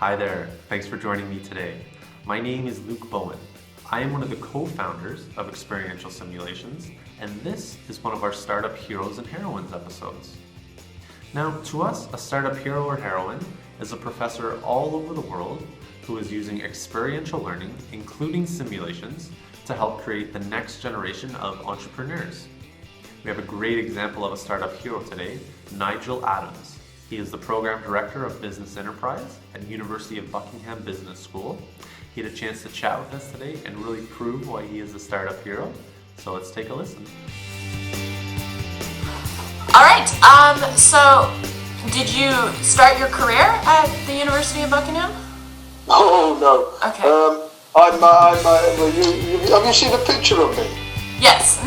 Hi there, thanks for joining me today. My name is Luke Bowen. I am one of the co-founders of Experiential Simulations, and this is one of our Startup Heroes and Heroines episodes. Now, to us, a startup hero or heroine is a professor all over the world who is using experiential learning, including simulations, to help create the next generation of entrepreneurs. We have a great example of a startup hero today, Nigel Adams. He is the Program Director of Business Enterprise at University of Buckingham Business School. He had a chance to chat with us today and really prove why he is a startup hero. So let's take a listen. All right, so did you start your career at the University of Buckingham? Oh no. Okay. Have you seen a picture of me? Yes.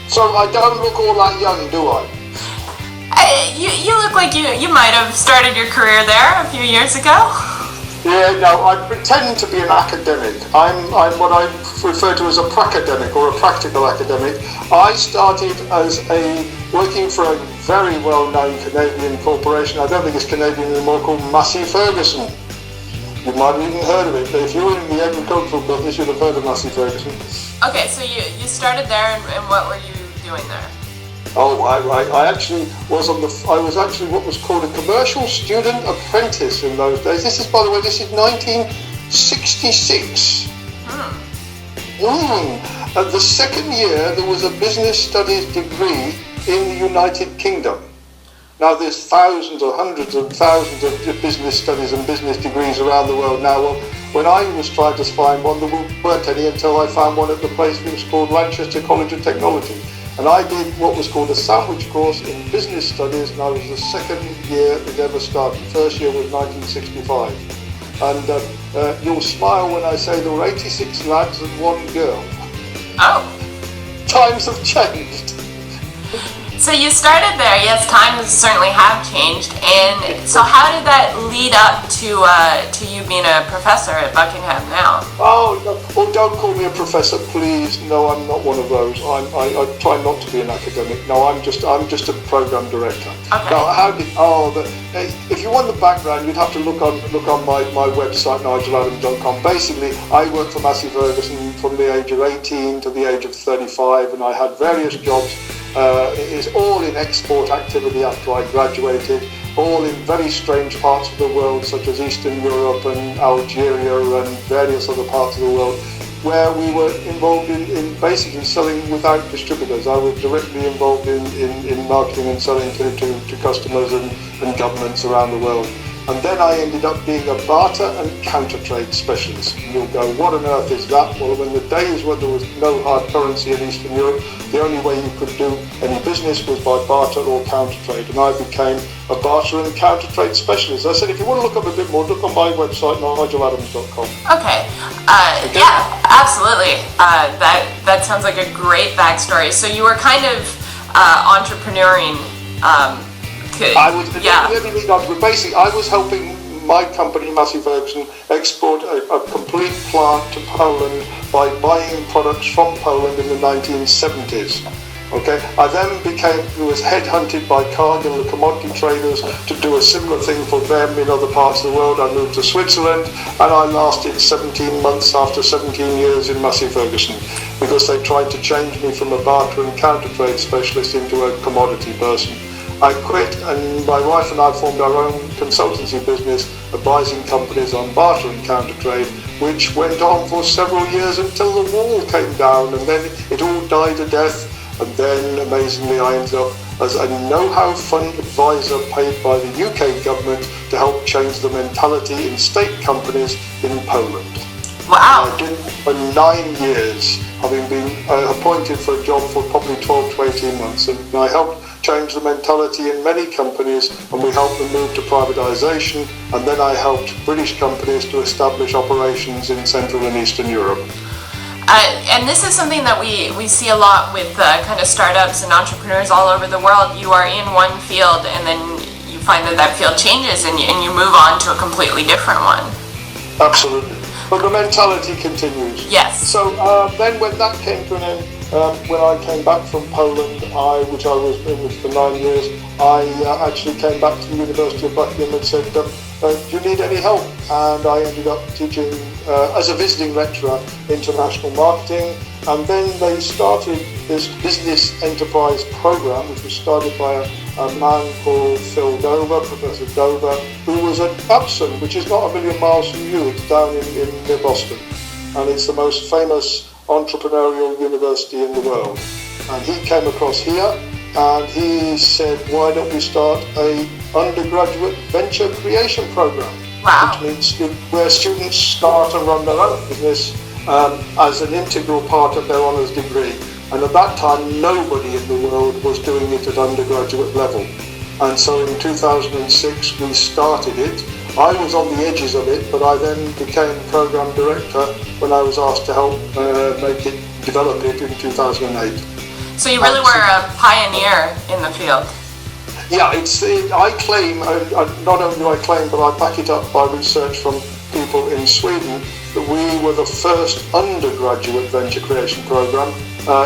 So I don't look all that young, do I? You look like you might have started your career there a few years ago. Yeah, no, I pretend to be an academic. I'm what I refer to as a pracademic or a practical academic. I started as working for a very well-known Canadian corporation. I don't think it's Canadian anymore, called Massey Ferguson. You might have even heard of it, but if you were in the agricultural business, you'd have heard of Massey Ferguson. Okay, so you started there, and what were you doing there? Oh, I actually was I was actually what was called a commercial student apprentice in those days. This is, by the way, 1966. At the second year, there was a business studies degree in the United Kingdom. Now, there's thousands or hundreds of thousands of business studies and business degrees around the world now. Well, when I was trying to find one, there weren't any until I found one at the place which was called Lancaster College of Technology. And I did what was called a sandwich course in business studies, and I was the second year it ever started. First year was 1965. And you'll smile when I say there were 86 lads and one girl. Oh. Times have changed. So you started there, yes, times certainly have changed, and so how did that lead up to you being a professor at Buckingham now? Oh, no, don't call me a professor, please. No, I'm not one of those. I try not to be an academic. No, I'm just a program director. Okay. Now, if you want the background, you'd have to look on my website, nigeladams.com. Basically, I worked for Massey Ferguson from the age of 18 to the age of 35, and I had various jobs. It is all in export activity after I graduated, all in very strange parts of the world, such as Eastern Europe and Algeria and various other parts of the world, where we were involved in basically selling without distributors. I was directly involved in marketing and selling to customers and governments around the world. And then I ended up being a barter and counter trade specialist. And you'll go, what on earth is that? Well, in the days when there was no hard currency in Eastern Europe, the only way you could do any business was by barter or counter trade. And I became a barter and counter trade specialist. I said, if you want to look up a bit more, look on my website, nigeladams.com. Okay. Yeah, absolutely. That sounds like a great backstory. So you were kind of entrepreneuring. Basically, I was helping my company, Massey Ferguson, export a complete plant to Poland by buying products from Poland in the 1970s. Okay, I then was headhunted by Cargill, the commodity traders, to do a similar thing for them in other parts of the world. I moved to Switzerland, and I lasted 17 months after 17 years in Massey Ferguson, because they tried to change me from a barter and counter trade specialist into a commodity person. I quit, and my wife and I formed our own consultancy business, advising companies on barter and counter trade, which went on for several years until the wall came down, and then it all died a death. And then, amazingly, I ended up as a know-how fund advisor paid by the UK government to help change the mentality in state companies in Poland. Wow. And I did it for 9 years, having been appointed for a job for probably 12 to 18 months, and I helped change the mentality in many companies, and we helped them move to privatization, and then I helped British companies to establish operations in Central and Eastern Europe. And this is something that we see a lot with kind of startups and entrepreneurs all over the world. You are in one field, and then you find that field changes, and you move on to a completely different one. Absolutely. But the mentality continues. Yes. So then when that came to an end, when I came back from Poland, which I was in for 9 years, I actually came back to the University of Buckingham and said, do you need any help? And I ended up teaching as a visiting lecturer international marketing. And then they started this business enterprise program, which was started by a man called Phil Dover, Professor Dover, who was at Upson, which is not a million miles from you. It's down in near Boston. And it's the most famous entrepreneurial university in the world. And he came across here and he said, why don't we start a undergraduate venture creation program? Wow. Which means where students start and run their own business as an integral part of their honours degree. And at that time, nobody in the world was doing it at undergraduate level. And so in 2006, we started it. I was on the edges of it, but I then became program director when I was asked to help develop it in 2008. So you really were a pioneer in the field. Yeah, I claim, not only do I claim, but I back it up by research from people in Sweden, that we were the first undergraduate venture creation program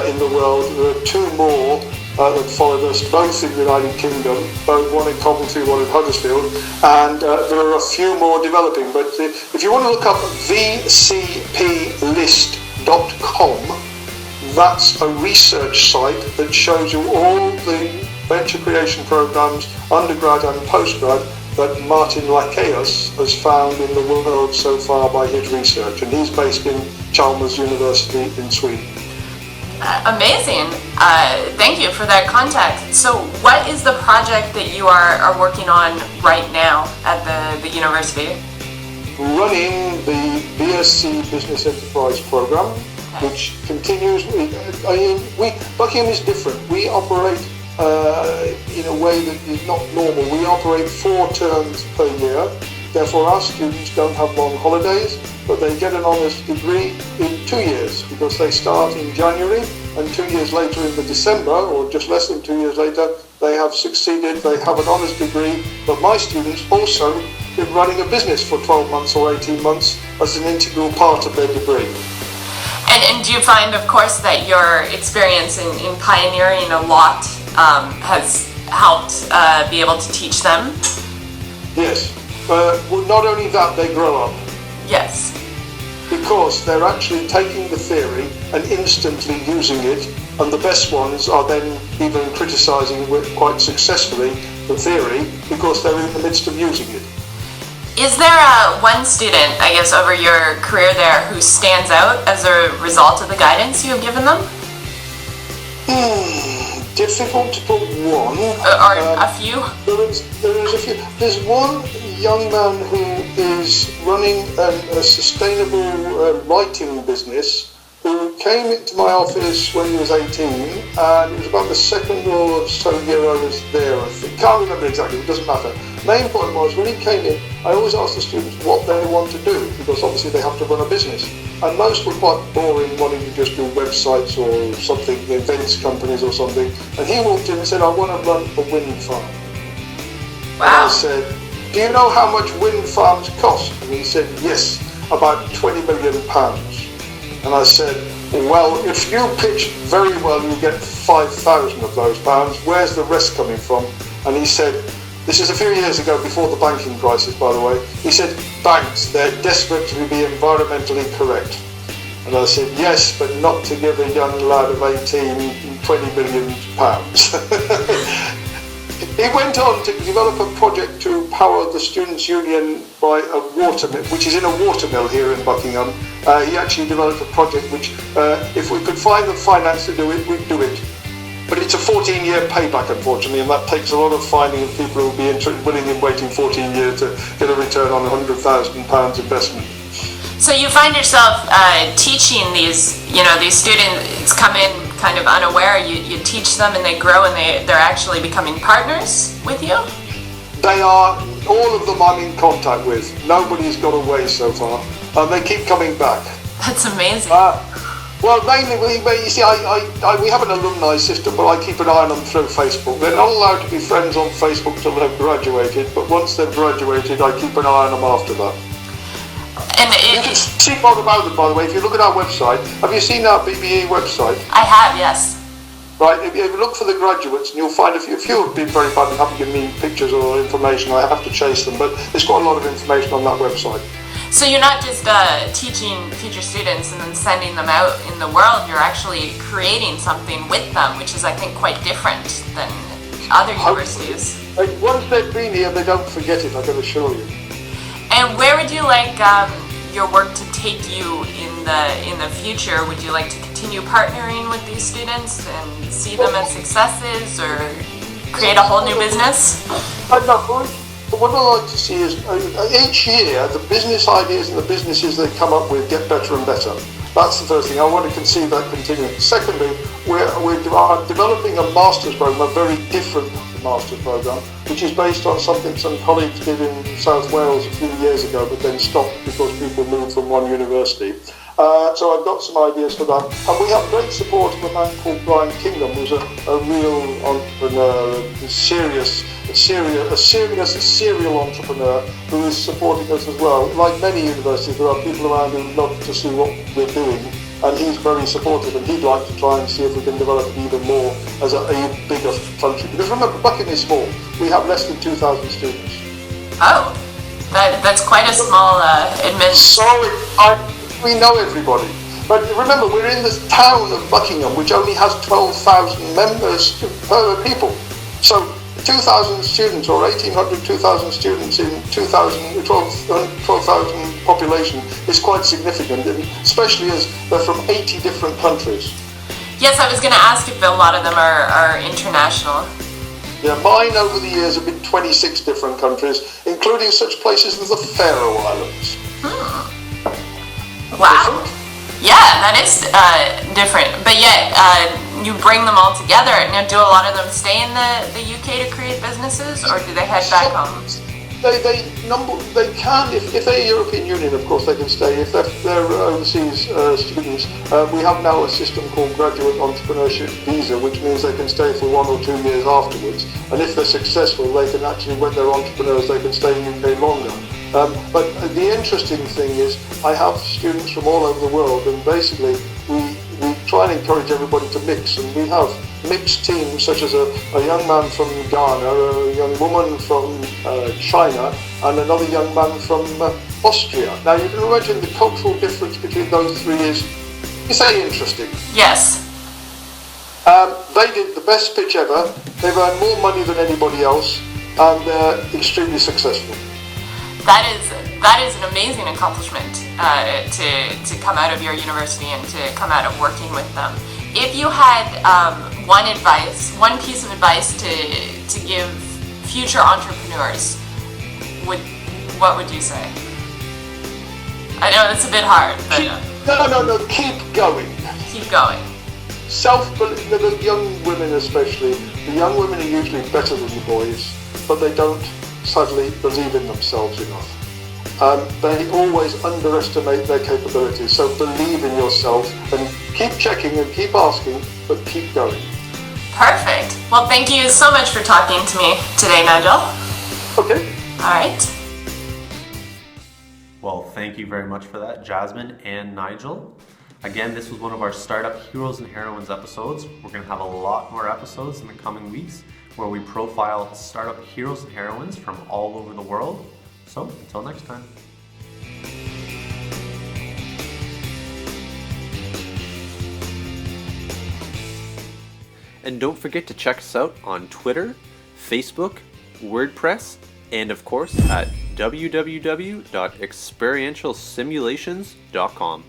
in the world. There are two more that followed us, both in the United Kingdom, both one in Coventry, one in Huddersfield, and there are a few more developing. But if you want to look up vcplist.com, that's a research site that shows you all the venture creation programs, undergrad and postgrad, that Martin Lakeus has found in the world so far by his research, and he's based in Chalmers University in Sweden. Amazing. Thank you for that context. So what is the project that you are working on right now at the university? Running the BSc Business Enterprise program, which continues. Buckingham is different. We operate in a way that is not normal. We operate 4 terms per year. Therefore, our students don't have long holidays, but they get an honours degree in 2 years because they start in January, and 2 years later in December, or just less than 2 years later, they have succeeded, they have an honours degree. But my students also been running a business for 12 months or 18 months as an integral part of their degree. And do you find, of course, that your experience in pioneering a lot has helped be able to teach them? Yes. Well, not only that, they grow up. Yes. Because they're actually taking the theory and instantly using it, and the best ones are then even criticising quite successfully the theory because they're in the midst of using it. Is there one student, I guess, over your career there who stands out as a result of the guidance you have given them? Difficult to put one. Or a few? There is a few. There's one young man who is running a sustainable lighting business who came into my office when he was 18, and it was about the second or so year I was there. I can't remember exactly, it doesn't matter. Main point was, when he came in, I always asked the students what they want to do, because obviously they have to run a business. And most were quite boring, wanting to just do websites or something, events companies or something. And he walked in and said, I want to run a wind farm. Wow. And I said, do you know how much wind farms cost? And he said, yes, about £20 million. And I said, well, if you pitch very well, you get 5,000 of those pounds. Where's the rest coming from? And he said, this is a few years ago, before the banking crisis, by the way. He said, banks, they're desperate to be environmentally correct. And I said, yes, but not to give a young lad of 18 £20 million. He went on to develop a project to power the Students' Union by a watermill, which is in a watermill here in Buckingham. He actually developed a project which, if we could find the finance to do it, we'd do it. But it's a 14-year payback, unfortunately, and that takes a lot of finding of people who will be willing in waiting 14 years to get a return on £100,000 investment. So you find yourself teaching these students come in kind of unaware. You teach them and they grow and they're actually becoming partners with you? They are, all of them I'm in contact with. Nobody's got away so far. And they keep coming back. That's amazing. Well, mainly, you see, we have an alumni system, but I keep an eye on them through Facebook. They're not allowed to be friends on Facebook till they've graduated, but once they've graduated, I keep an eye on them after that. And You can see more about them, by the way, if you look at our website. Have you seen our BBE website? I have, yes. Right, if you look for the graduates, and you'll find a few have been very bad and haven't given me pictures or information, I have to chase them, but there's got a lot of information on that website. So you're not just teaching future students and then sending them out in the world, you're actually creating something with them, which is, I think, quite different than other universities. Once they've been here, they don't forget it, I can assure you. And where would you like your work to take you in the future? Would you like to continue partnering with these students and see them as successes, or create a whole new business? What I like to see is each year the business ideas and the businesses they come up with get better and better. That's the first thing. I want to conceive that continuing. Secondly, we're developing a master's program, a very different master's program, which is based on something some colleagues did in South Wales a few years ago, but then stopped because people moved from one university. So I've got some ideas for that. And we have great support of a man called Brian Kingham, who's a real entrepreneur, a serial entrepreneur who is supporting us as well. Like many universities, there are people around who love to see what we're doing, and he's very supportive, and he'd like to try and see if we can develop it even more as a bigger country. Because remember, Buckingham is small. We have less than 2,000 students. Oh, that's quite a small admin. Sorry, we know everybody. But remember, we're in the town of Buckingham, which only has 12,000 members per people. So 2,000 students, or 1,800, 2,000 students in 12,000 population is quite significant, and especially as they're from 80 different countries. Yes, I was going to ask if a lot of them are international. Yeah, mine over the years have been 26 different countries, including such places as the Faroe Islands. Wow. Yeah, that is different. But yet, you bring them all together. Now, do a lot of them stay in the UK to create businesses, or do they head back home? They can, if they're European Union, of course they can stay. If they're overseas students, we have now a system called Graduate Entrepreneurship Visa, which means they can stay for 1 or 2 years afterwards. And if they're successful, they can actually, when they're entrepreneurs, they can stay in the UK longer. But the interesting thing is, I have students from all over the world, and basically we try and encourage everybody to mix, and we have mixed teams such as a young man from Ghana, a young woman from China, and another young man from Austria. Now you can imagine the cultural difference between those three is say interesting. Yes. They did the best pitch ever, they've earned more money than anybody else, and they're extremely successful. That is an amazing accomplishment to come out of your university and to come out of working with them. If you had one piece of advice to give future entrepreneurs, what would you say? I know that's a bit hard, but no, keep going. Keep going. Self-belief, the young women especially, the young women are usually better than the boys, but they don't sadly believe in themselves enough. They always underestimate their capabilities, so believe in yourself and keep checking and keep asking, but keep going. Perfect. Well, thank you so much for talking to me today, Nigel. Okay. All right. Well, thank you very much for that, Jasmine and Nigel. Again, this was one of our Startup Heroes and Heroines episodes. We're going to have a lot more episodes in the coming weeks where we profile startup heroes and heroines from all over the world. So, until next time. And don't forget to check us out on Twitter, Facebook, WordPress, and of course at www.experientialsimulations.com.